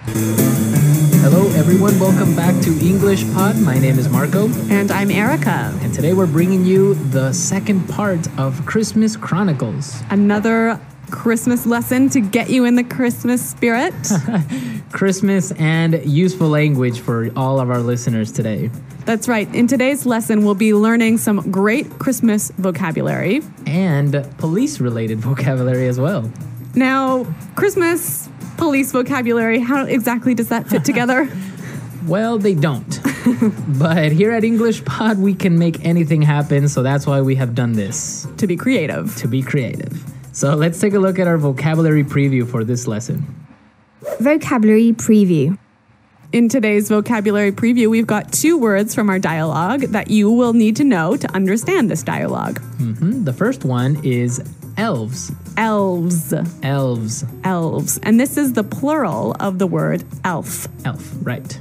Hello everyone, welcome back to English Pod. My name is Marco. And I'm Erica. And today we're bringing you the second part of Christmas Chronicles. Another Christmas lesson to get you in the Christmas spirit. Christmas and useful language for all of our listeners today. That's right. In today's lesson, we'll be learning some great Christmas vocabulary. And police-related vocabulary as well. Now, Christmas, police vocabulary, how exactly does that fit together? Well, they don't. But here at English Pod, we can make anything happen, so that's why we have done this. To be creative. To be creative. So let's take a look at our vocabulary preview for this lesson. Vocabulary preview. In today's vocabulary preview, we've got 2 words from our dialogue that you will need to know to understand this dialogue. The first one is elves. Elves. Elves. Elves. And this is the plural of the word elf. Elf, right.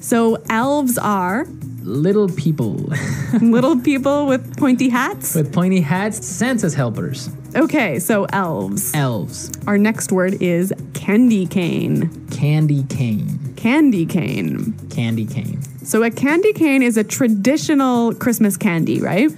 So elves are little people. little people with pointy hats? With pointy hats, Santa's helpers. Okay, so elves. Elves. Our next word is candy cane. Candy cane. Candy cane. Candy cane. So a candy cane is a traditional Christmas candy, right?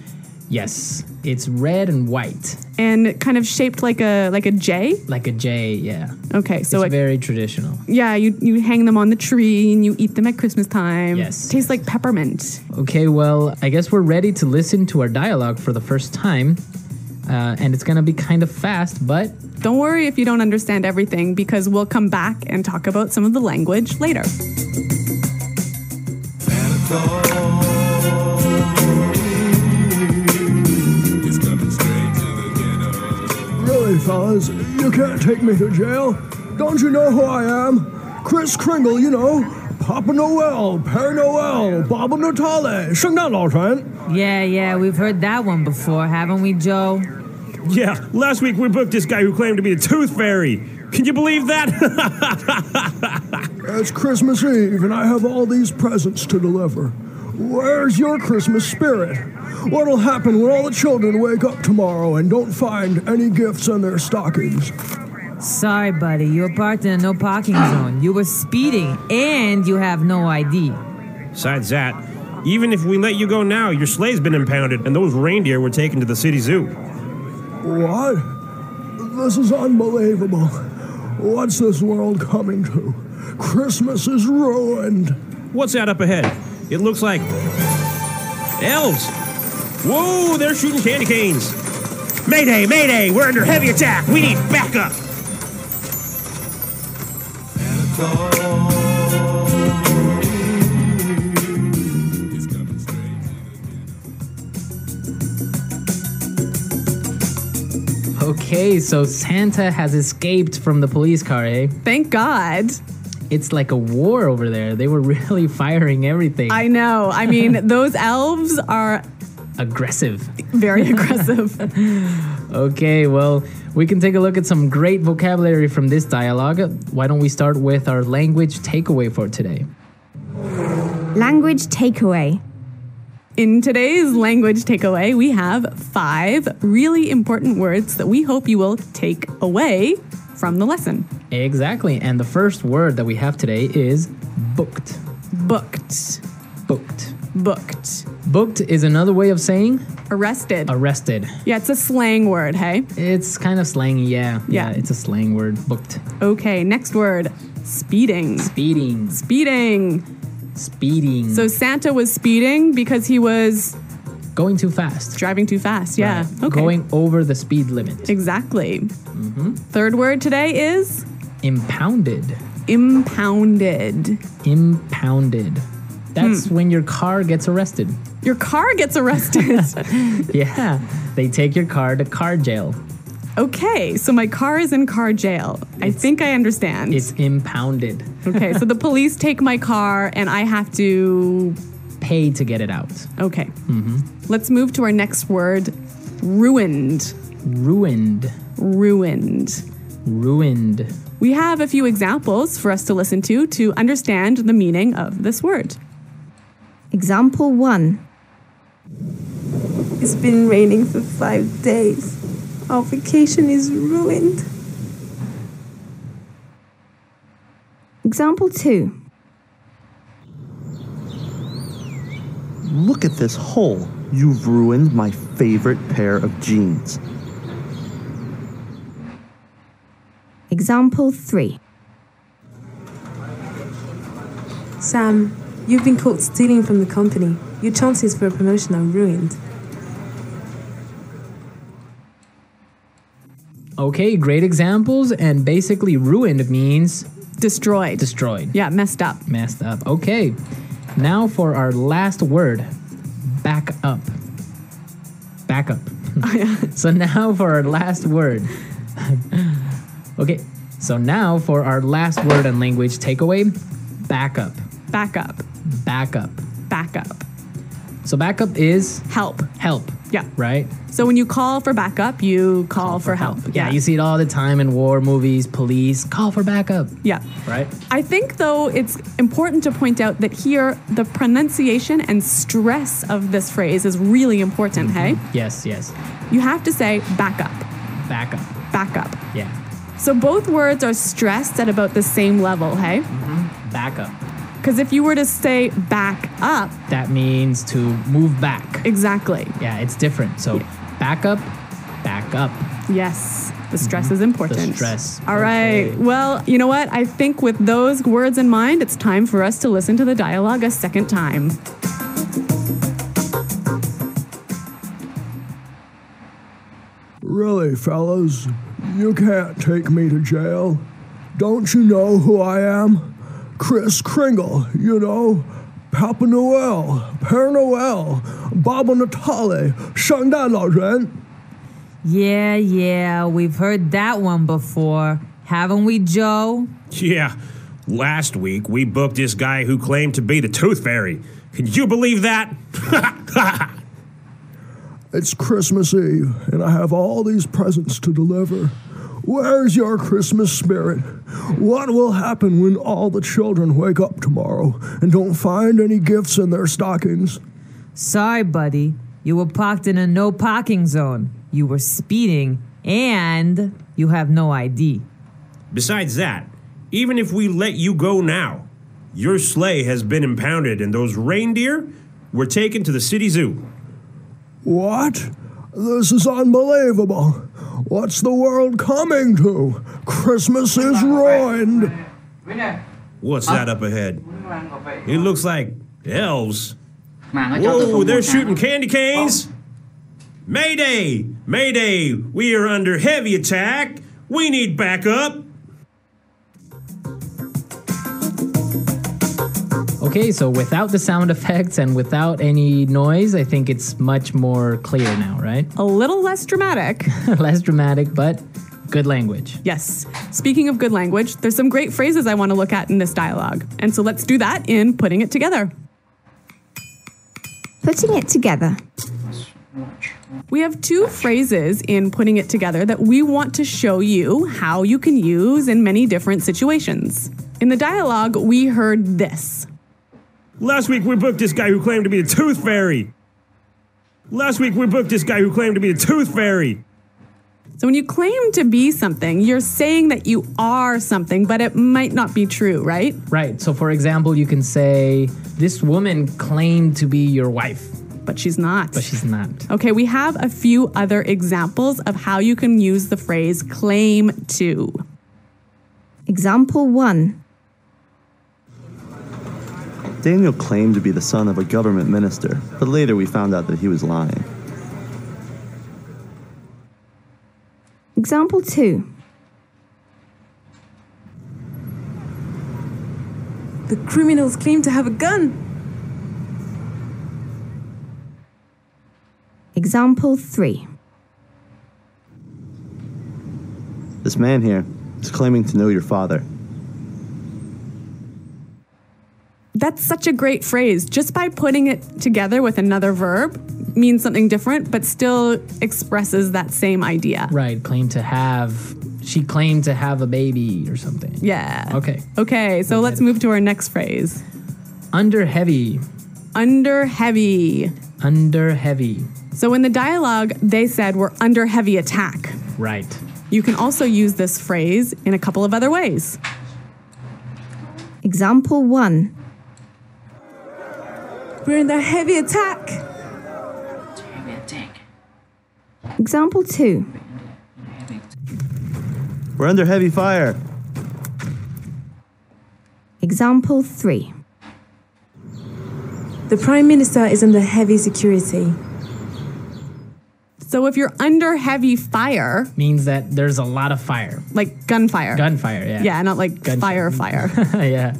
Yes. It's red and white. And kind of shaped like a J? Like a J, yeah. Okay, so it's very traditional. Yeah, you hang them on the tree and you eat them at Christmas time. Yes. Tastes like peppermint. Okay, well, I guess we're ready to listen to our dialogue for the first time. And it's going to be kind of fast, but don't worry if you don't understand everything, because we'll come back and talk about some of the language later. Santa Claus is coming straight to the ghetto. Really, fellas, you can't take me to jail. Don't you know who I am? Kris Kringle, you know. Papa Noel, Père Noel, Baba Natale, 圣诞老人. Yeah, we've heard that one before, haven't we, Joe? Yeah, last week we booked this guy who claimed to be a tooth fairy. Can you believe that? It's Christmas Eve and I have all these presents to deliver. Where's your Christmas spirit? What'll happen when all the children wake up tomorrow and don't find any gifts in their stockings? Sorry, buddy, you were parked in a no parking zone. You were speeding and you have no ID. Besides that, even if we let you go now, your sleigh's been impounded and those reindeer were taken to the city zoo. What? This is unbelievable. What's this world coming to? Christmas is ruined. What's that up ahead? It looks like elves. Whoa, they're shooting candy canes. Mayday, mayday, we're under heavy attack. We need backup. Santa Claus is coming straight to the ghetto. okay, so Santa has escaped from the police car, eh? Thank God. It's like a war over there. They were really firing everything. I know. I mean, those elves are aggressive. Very aggressive. Okay, well, we can take a look at some great vocabulary from this dialogue. Why don't we start with our language takeaway for today? Language takeaway. In today's language takeaway, we have 5 really important words that we hope you will take away from the lesson. Exactly, and the first word that we have today is booked. Booked. Booked. Booked. Booked is another way of saying arrested. Arrested. Yeah, it's a slang word, hey? It's kind of slangy, yeah. Yeah, it's a slang word, booked. Okay, next word, speeding. Speeding. Speeding. Speeding. So Santa was speeding because he was going too fast. Driving too fast, yeah. Right. Okay. Going over the speed limit. Exactly. Third word today is impounded. Impounded. Impounded. That's when your car gets arrested. Your car gets arrested? Yeah. They take your car to car jail. Okay, so my car is in car jail. I think I understand. It's impounded. Okay, so the police take my car and I have to pay to get it out. Okay. Let's move to our next word, ruined. Ruined. Ruined. Ruined. We have a few examples for us to listen to understand the meaning of this word. Example 1. It's been raining for 5 days. Our vacation is ruined. Example 2. Look at this hole. You've ruined my favorite pair of jeans. Example 3. Sam, you've been caught stealing from the company. Your chances for a promotion are ruined. Okay, great examples. And basically, ruined means Destroyed. destroyed. Yeah, messed up. Messed up. Okay. Now for our last word, back up. Back up. So now for our last word. Okay. So now for our last word and language takeaway, back up. Back up. Back up. Back up. So back up is Help. help, Yeah. right? So when you call for backup, you call for help. Yeah, you see it all the time in war movies, police, call for backup, Yeah. right? I think, though, it's important to point out that here the pronunciation and stress of this phrase is really important, hey? Yes, yes. You have to say back up, Back up. back up. Yeah. So both words are stressed at about the same level, hey? Back up. Because if you were to say back up, That means to move back. exactly. Yeah, it's different. So back up, back up. Yes, the stress is important. The stress. All right. Okay. Well, you know what? I think with those words in mind, it's time for us to listen to the dialogue a second time. Really, fellas, you can't take me to jail. Don't you know who I am? Kris Kringle, you know. Papa Noel, Père Noel, Baba Natale, 圣诞老人. Yeah, we've heard that one before. Haven't we, Joe? Yeah. Last week, we booked this guy who claimed to be the Tooth Fairy. Can you believe that? It's Christmas Eve, and I have all these presents to deliver. Where's your Christmas spirit? What will happen when all the children wake up tomorrow and don't find any gifts in their stockings? Sorry, buddy. You were parked in a no parking zone. You were speeding, and you have no ID. Besides that, even if we let you go now, your sleigh has been impounded and those reindeer were taken to the city zoo. What? This is unbelievable. What's the world coming to? Christmas is ruined. What's that up ahead? It looks like elves. Whoa, they're shooting candy canes. Mayday! Mayday! We are under heavy attack. We need backup. Okay, so without the sound effects and without any noise, I think it's much more clear now, right? A little less dramatic. Less dramatic, but good language. Yes. Speaking of good language, there's some great phrases I want to look at in this dialogue. And so let's do that in Putting It Together. Putting it together. We have two phrases in Putting It Together that we want to show you how you can use in many different situations. In the dialogue, we heard this. Last week we booked this guy who claimed to be the Tooth Fairy. Last week we booked this guy who claimed to be the Tooth Fairy. So when you claim to be something, you're saying that you are something, but it might not be true, right? Right, so for example, you can say, this woman claimed to be your wife. But she's not. But she's not. Okay, we have a few other examples of how you can use the phrase claim to. Example 1. Daniel claimed to be the son of a government minister, but later we found out that he was lying. Example 2. The criminals claim to have a gun. Example 3. This man here is claiming to know your father. That's such a great phrase. Just by putting it together with another verb means something different, but still expresses that same idea. Right, she claimed to have a baby or something. Yeah. Okay. Okay, so let's move to our next phrase. Under heavy. Under heavy. Under heavy. So in the dialogue, they said we're under heavy attack. Right. You can also use this phrase in a couple of other ways. Example 1. We're under heavy attack. Example 2. We're under heavy fire. Example 3. The Prime Minister is under heavy security. So if you're under heavy fire, Means that there's a lot of fire. like gunfire. Gunfire, yeah. Yeah, not like Gunshot. fire. Yeah.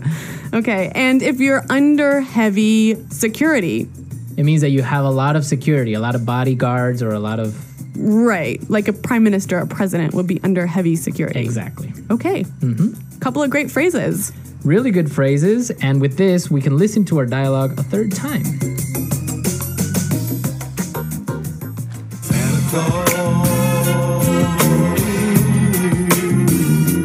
Okay, and if you're under heavy security, It means that you have a lot of security, a lot of bodyguards, or a lot of. right, like a prime minister, a president would be under heavy security. Exactly. Okay. Couple of great phrases. Really good phrases, and with this, we can listen to our dialogue a third time. Santa Claus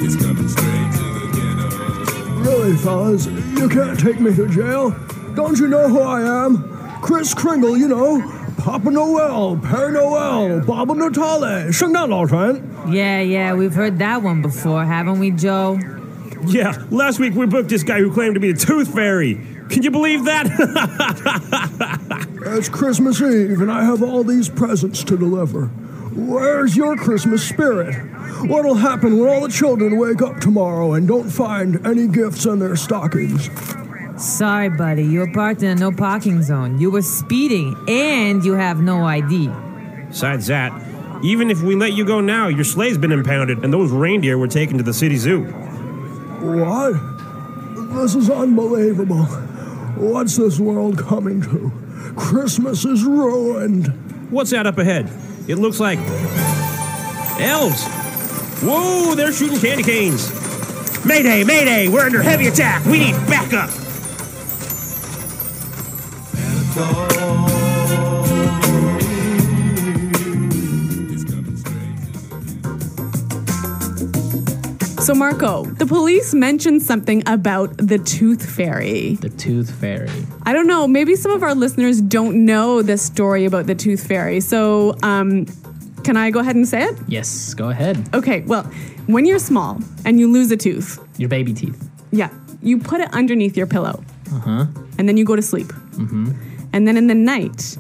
is coming straight to the ghetto. Really, fellas, you can't take me to jail. Don't you know who I am? Kris Kringle, you know. Papa Noel, Père Noel, Baba Natale, 圣诞老人. Yeah, we've heard that one before, haven't we, Joe? Yeah, last week we booked this guy who claimed to be the Tooth Fairy. Can you believe that? It's Christmas Eve, and I have all these presents to deliver. Where's your Christmas spirit? What'll happen when all the children wake up tomorrow and don't find any gifts in their stockings? Sorry, buddy, you were parked in a no parking zone. You were speeding, and you have no ID. Besides that, even if we let you go now, your sleigh's been impounded, and those reindeer were taken to the city zoo. What? This is unbelievable. What's this world coming to? Christmas is ruined. What's that up ahead? It looks like elves. Whoa, they're shooting candy canes. Mayday, mayday, we're under heavy attack. We need backup. Santa Claus is coming straight to the ghetto. So, Marco, the police mentioned something about the Tooth Fairy. The Tooth Fairy. I don't know, maybe some of our listeners don't know this story about the Tooth Fairy. So, can I go ahead and say it? Yes, go ahead. Okay, well, when you're small and you lose a tooth, Your baby teeth. yeah, you put it underneath your pillow. Uh-huh. And then you go to sleep. And then in the night,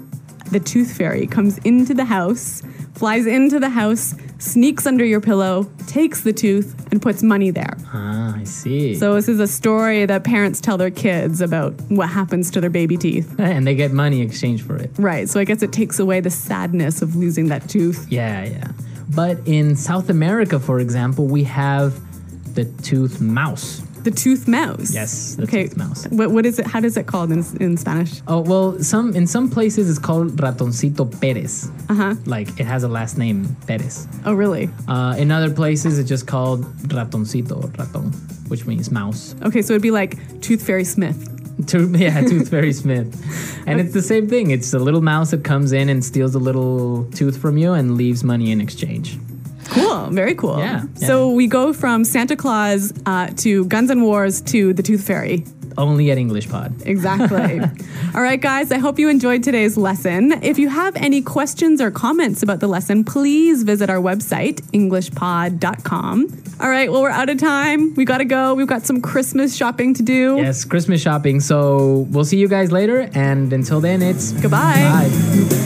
the Tooth Fairy comes into the house, flies into the house, sneaks under your pillow, takes the tooth, and puts money there. Ah, I see. So this is a story that parents tell their kids about what happens to their baby teeth. And they get money in exchange for it. Right, so I guess it takes away the sadness of losing that tooth. Yeah. But in South America, for example, we have the tooth mouse. The tooth mouse. Yes, the Okay, tooth mouse. what is it? How is it called in Spanish? Oh, well, in some places it's called Ratoncito Pérez. Like it has a last name, Pérez. Oh, really? In other places it's just called Ratoncito, Raton, which means mouse. Okay, so it'd be like Tooth Fairy Smith. Tooth Fairy Smith. And it's the same thing. It's a little mouse that comes in and steals a little tooth from you and leaves money in exchange. Cool, very cool. Yeah. So we go from Santa Claus to Guns and Wars to the Tooth Fairy. Only at English Pod. Exactly. All right, guys, I hope you enjoyed today's lesson. If you have any questions or comments about the lesson, please visit our website, englishpod.com. All right, well, we're out of time. We got to go. We've got some Christmas shopping to do. Yes, Christmas shopping. So we'll see you guys later. And until then, it's Goodbye. Bye.